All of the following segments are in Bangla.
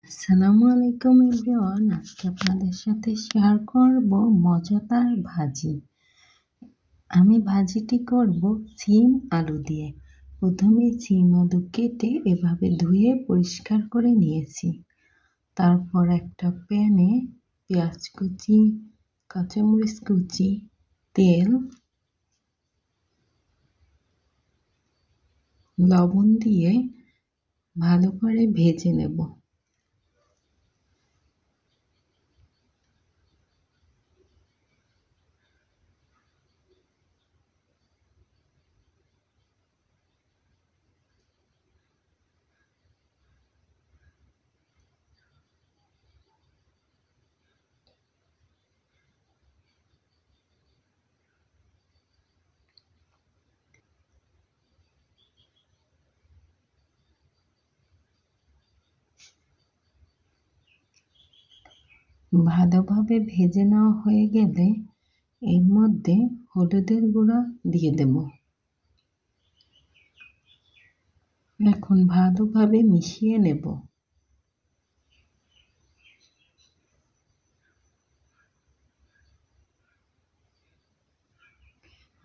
আসসালামু আলাইকুম এভরিওয়ান। আজকে আপনাদের সাথে শেয়ার করব মজাদার ভাজি। আমি ভাজিটি করব সিম আলু দিয়ে। প্রথমে সিম আলু কেটে এভাবে ধুয়ে পরিষ্কার করে নিয়েছি। তারপর একটা প্যানে পেঁয়াজ কুচি, কাঁচামরিচ কুচি, তেল, লবণ দিয়ে ভালো করে ভেজে নেব। ভালোভাবে ভেজে নেওয়া হয়ে গেলে এর মধ্যে হলুদের গুঁড়া দিয়ে দেব। এখন ভালোভাবে মিশিয়ে নেব।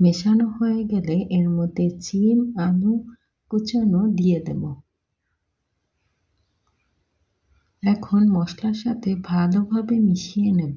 মেশানো হয়ে গেলে এর মধ্যে সিম আলু কুচানো দিয়ে দেব। এখন মশলার সাথে ভালোভাবে মিশিয়ে নেব।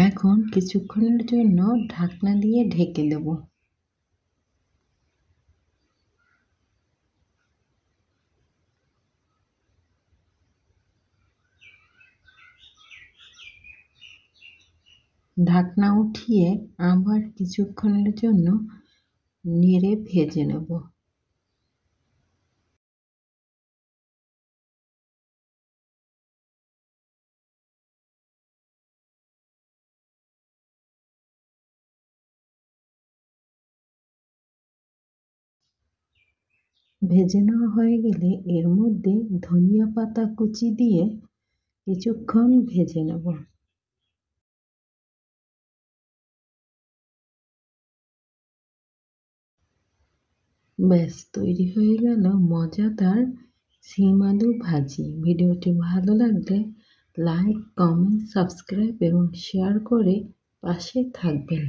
এখন কিছুক্ষণের জন্য ঢাকনা দিয়ে ঢেকে দেব। ঢাকনা উঠিয়ে আবার কিছুক্ষণের জন্য নেড়ে ভেজে নেব। ভেজে নেওয়া হয়ে গেলে এর মধ্যে ধনিয়া পাতা কুচি দিয়ে কিছুক্ষণ ভেজে নেব। ব্যাস তৈরি হয়ে গেল মজাদার সিম আলু ভাজি। ভিডিওটি ভালো লাগলে লাইক, কমেন্ট, সাবস্ক্রাইব এবং শেয়ার করে পাশে থাকবেন।